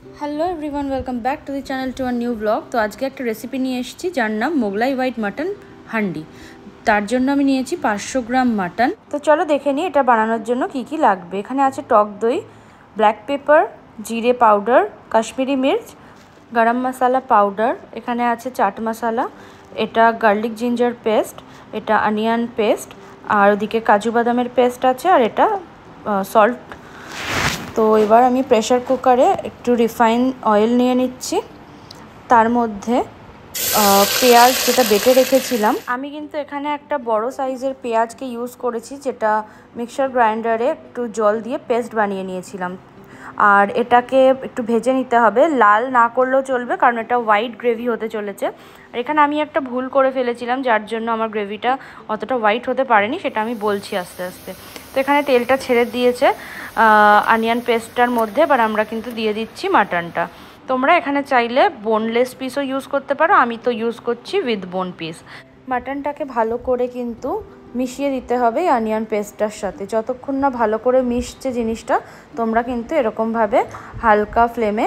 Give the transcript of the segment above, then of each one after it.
Hello everyone, welcome back to the channel to our new blog. তো আজকে একটা recipe নিয়ে এসেছি যার নাম মোগলাই হোয়াইট মাটন হান্ডি। তার জন্য আমি নিয়েছি 500 গ্রাম মাটন। তো চলো দেখে নিই এটা বানানোর জন্য কি কি লাগবে। এখানে আছে টক দই, ব্ল্যাক পেপার, জিরে পাউডার, কাশ্মীরি মির্চ, গরম মশলা পাউডার, এখানে আছে চাট মশলা, এটা গার্লিক জিঞ্জার পেস্ট, এটা অনিয়ন পেস্ট, আর ওদিকে কাজু বাদামের পেস্ট আছে, আর এটা সল্ট। তো এবার আমি প্রেসার কুকারে একটু রিফাইন অয়েল নিয়ে নিচ্ছি। তার মধ্যে পেঁয়াজ যেটা বেটে রেখেছিলাম, আমি কিন্তু এখানে একটা বড় সাইজের পেঁয়াজকে ইউজ করেছি, যেটা মিক্সার গ্রাইন্ডারে একটু জল দিয়ে পেস্ট বানিয়ে নিয়েছিলাম। আর এটাকে একটু ভেজে নিতে হবে, লাল না করলেও চলবে কারণ এটা হোয়াইট গ্রেভি হতে চলেছে। আর এখানে আমি একটা ভুল করে ফেলেছিলাম, যার জন্য আমার গ্রেভিটা অতটা হোয়াইট হতে পারেনি, সেটা আমি বলছি আস্তে আস্তে। তো এখানে তেলটা ছেড়ে দিয়েছে অনিয়ন পেস্টটার মধ্যে। এবার আমরা কিন্তু দিয়ে দিচ্ছি মাটনটা। তোমরা এখানে চাইলে বোনলেস পিসও ইউজ করতে পারো, আমি তো ইউজ করছি উইথ বোন পিস। মাটনটাকে ভালো করে কিন্তু মিশিয়ে দিতে হবে অনিয়ন পেস্টটার সাথে। যতক্ষণ না ভালো করে মিশছে জিনিসটা, তোমরা কিন্তু এরকমভাবে হালকা ফ্লেমে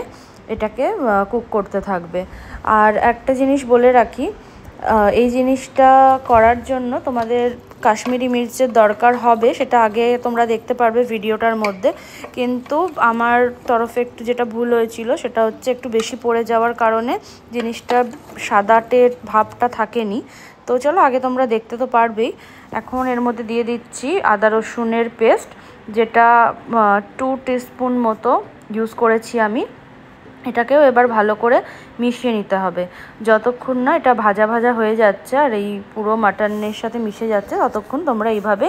এটাকে কুক করতে থাকবে। আর একটা জিনিস বলে রাখি, এই জিনিসটা করার জন্য তোমাদের কাশ্মীরি মির্চের দরকার হবে, সেটা আগে তোমরা দেখতে পারবে ভিডিওটার মধ্যে। কিন্তু আমার তরফে একটু যেটা ভুল হয়েছিল সেটা হচ্ছে একটু বেশি পড়ে যাওয়ার কারণে জিনিসটা সাদাটে ভাবটা থাকেনি। তো চলো আগে তোমরা দেখতে তো পারবেই। এখন এর মধ্যে দিয়ে দিচ্ছি আদা রসুনের পেস্ট, যেটা 2 টিস্পুন মতো ইউজ করেছি আমি। এটাকেও এবার ভালো করে মিশিয়ে নিতে হবে। যতক্ষণ না এটা ভাজা ভাজা হয়ে যাচ্ছে আর এই পুরো মাটনের সাথে মিশে যাচ্ছে, ততক্ষণ তোমরা এইভাবে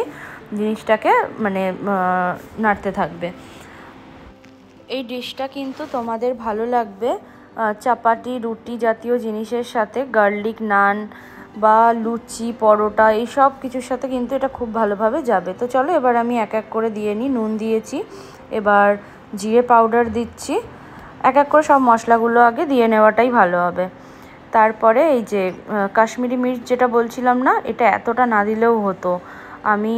জিনিসটাকে নাড়তে থাকবে। এই ডিশটা কিন্তু তোমাদের ভালো লাগবে চাপাতি, রুটি জাতীয় জিনিসের সাথে, গার্লিক নান বা লুচি, পরোটা, এই সব কিছুর সাথে কিন্তু এটা খুব ভালোভাবে যাবে। তো চলো এবার আমি এক এক করে দিয়ে নিই। নুন দিয়েছি, এবার জিরে পাউডার দিচ্ছি। এক এক করে সব মশলাগুলো আগে দিয়ে নেওয়াটাই ভালো হবে। তারপরে এই যে কাশ্মীরি মির্চ যেটা বলছিলাম না, এটা এতটা না দিলেও হতো, আমি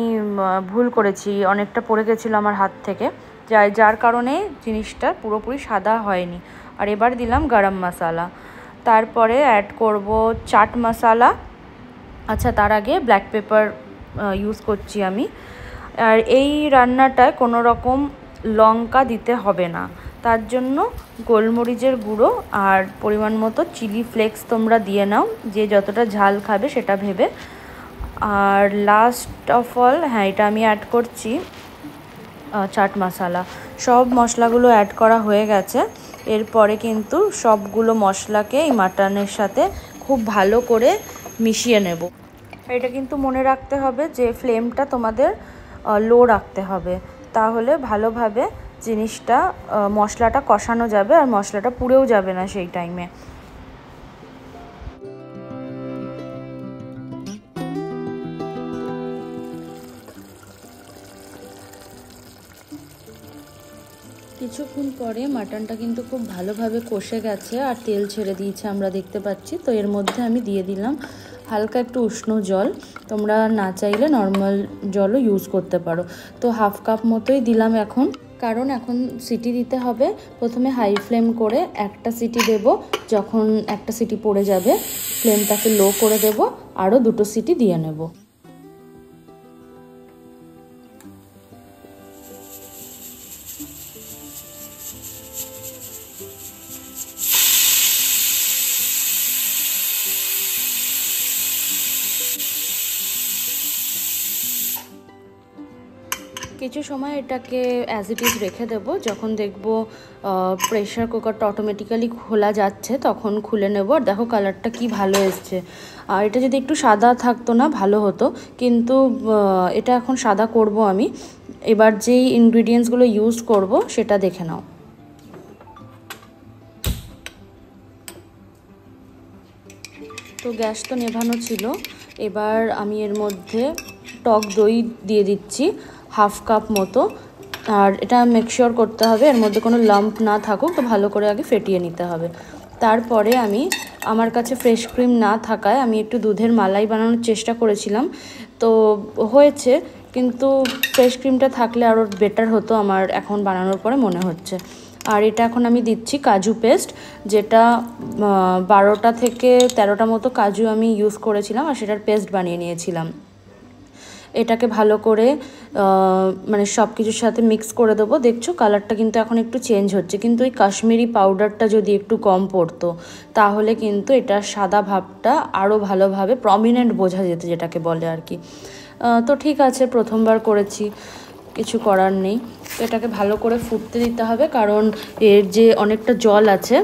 ভুল করেছি, অনেকটা পড়ে গেছিলো আমার হাত থেকে, যার কারণে জিনিসটা পুরোপুরি সাদা হয়নি। আর এবার দিলাম গরম মশলা, তারপরে অ্যাড করব চাট মশলা। আচ্ছা, তার আগে ব্ল্যাক পেপার ইউজ করছি আমি। আর এই রান্নাটায় কোনো রকম লঙ্কা দিতে হবে না, তার জন্য গোলমরিচের গুঁড়ো আর পরিমাণ মতো চিলি ফ্লেক্স তোমরা দিয়ে নাও, যে যতটা ঝাল খাবে সেটা ভেবে। আর লাস্ট অফ অল, হ্যাঁ, এটা আমি অ্যাড করছি চাট মশলা। সব মশলাগুলো অ্যাড করা হয়ে গেছে। এরপরে কিন্তু সবগুলো মশলাকে এই মাটনের সাথে খুব ভালো করে মিশিয়ে নেব। এটা কিন্তু মনে রাখতে হবে যে ফ্লেমটা তোমাদের লো রাখতে হবে, তাহলে ভালোভাবে জিনিসটা মশলাটা কষানো যাবে আর মশলাটা পুড়েও যাবে না সেই টাইমে। কিছুক্ষণ পরে মাটনটা কিন্তু খুব ভালোভাবে কষে গেছে আর তেল ছেড়ে দিয়েছে, আমরা দেখতে পাচ্ছি। তো এর মধ্যে আমি দিয়ে দিলাম হালকা একটু উষ্ণ জল, তোমরা না চাইলে নর্মাল জলও ইউজ করতে পারো। তো হাফ কাপ মতোই দিলাম এখন, কারণ এখন সিটি দিতে হবে। প্রথমে হাই ফ্লেম করে একটা সিটি দেব, যখন একটা সিটি পড়ে যাবে ফ্লেমটাকে লো করে দেব, আরও 2টো সিটি দিয়ে নেব। কিছু সময় এটাকে অ্যাজ ইট ইজ রেখে দেবো। যখন দেখবো প্রেশার কুকারটা অটোমেটিক্যালি খোলা যাচ্ছে, তখন খুলে নেব। আর দেখো কালারটা কি ভালো এসছে। আর এটা যদি একটু সাদা থাকতো না ভালো হতো, কিন্তু এটা এখন সাদা করব আমি। এবার যেই ইনগ্রিডিয়েন্টসগুলো ইউজ করব সেটা দেখে নাও। তো গ্যাস তো নেভানো ছিল। এবার আমি এর মধ্যে টক দই দিয়ে দিচ্ছি হাফ কাপ মতো। আর এটা মেকশিওর করতে হবে এর মধ্যে কোনো লাম্প না থাকুক, তো ভালো করে আগে ফেটিয়ে নিতে হবে। তারপরে আমার কাছে ফ্রেশ ক্রিম না থাকায় আমি একটু দুধের মালাই বানানোর চেষ্টা করেছিলাম, তো হয়েছে, কিন্তু ফ্রেশ ক্রিমটা থাকলে আরও বেটার হতো আমার এখন বানানোর পরে মনে হচ্ছে। আর এটা এখন আমি দিচ্ছি কাজু পেস্ট, যেটা 12টা থেকে 13টা মতো কাজু আমি ইউজ করেছিলাম আর সেটার পেস্ট বানিয়ে নিয়েছিলাম। এটাকে ভালো করে মানে সব কিছুর সাথে মিক্স করে দেবো। দেখছো কালারটা কিন্তু এখন একটু চেঞ্জ হচ্ছে, কিন্তু ওই কাশ্মীরি পাউডারটা যদি একটু কম পড়তো তাহলে কিন্তু এটা সাদা ভাবটা আরও ভালোভাবে প্রমিনেন্ট বোঝা যেত, যেটাকে বলে আর কি। তো ঠিক আছে, প্রথমবার করেছি, কিছু করার নেই। তো এটাকে ভালো করে ফুটতে দিতে হবে, কারণ এর যে অনেকটা জল আছে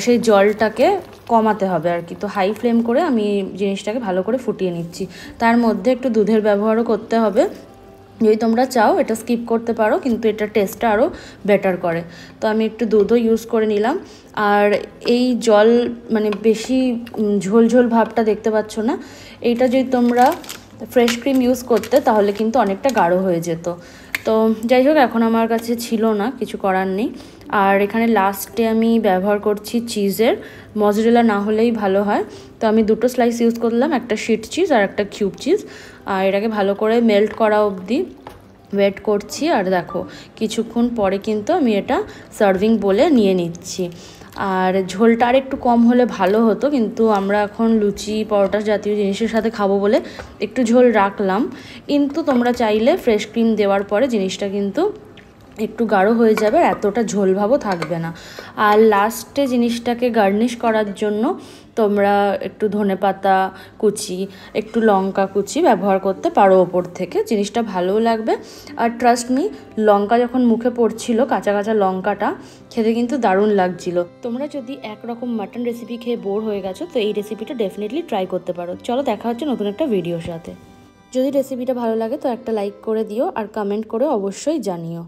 সেই জলটাকে কমাতে হবে আর কি। তো হাই ফ্লেম করে আমি জিনিসটাকে ভালো করে ফুটিয়ে নিচ্ছি। তার মধ্যে একটু দুধের ব্যবহারও করতে হবে, যদি তোমরা চাও এটা স্কিপ করতে পারো, কিন্তু এটা টেস্টটা আরও বেটার করে। তো আমি একটু দুধও ইউজ করে নিলাম। আর এই জল মানে বেশি ঝোল ঝোল ভাবটা দেখতে পাচ্ছ না, এইটা যদি তোমরা ফ্রেশ ক্রিম ইউজ করতে তাহলে কিন্তু অনেকটা গাঢ় হয়ে যেত। তো যাই হোক, এখন আমার কাছে ছিল না, কিছু করার নেই। আর এখানে লাস্টে আমি ব্যবহার করছি চিজের, মজরেলা না হলেই ভালো হয়। তো আমি 2টো স্লাইস ইউজ করলাম, একটা শিট চিজ আর একটা কিউব চিজ। আর এটাকে ভালো করে মেল্ট করা অবধি ওয়েট করছি। আর দেখো কিছুক্ষণ পরে কিন্তু আমি এটা সার্ভিং বলে নিয়ে নিচ্ছি। আর ঝোলটা আর একটু কম হলে ভালো হতো, কিন্তু আমরা এখন লুচি পরোটা জাতীয় জিনিসের সাথে খাবো বলে একটু ঝোল রাখলাম। কিন্তু তোমরা চাইলে ফ্রেশ ক্রিম দেওয়ার পরে জিনিসটা কিন্তু একটু গাঢ় হয়ে যাবে, আর এতটা ঝোল ভাবও থাকবে না। আর লাস্টে জিনিসটাকে গার্নিশ করার জন্য তোমরা একটু ধনেপাতা কুচি, একটু লঙ্কা কুচি ব্যবহার করতে পারো ওপর থেকে, জিনিসটা ভালোও লাগবে। আর ট্রাস্ট মি, লঙ্কা যখন মুখে পড়ছিল, কাঁচা কাঁচা লঙ্কাটা খেতে কিন্তু দারুণ লাগছিল। তোমরা যদি একরকম মাটন রেসিপি খেয়ে বোর হয়ে গেছো তো এই রেসিপিটা ডেফিনেটলি ট্রাই করতে পারো। চলো দেখা হচ্ছে নতুন একটা ভিডিওর সাথে। যদি রেসিপিটা ভালো লাগে তো একটা লাইক করে দিও আর কমেন্ট করে অবশ্যই জানিও।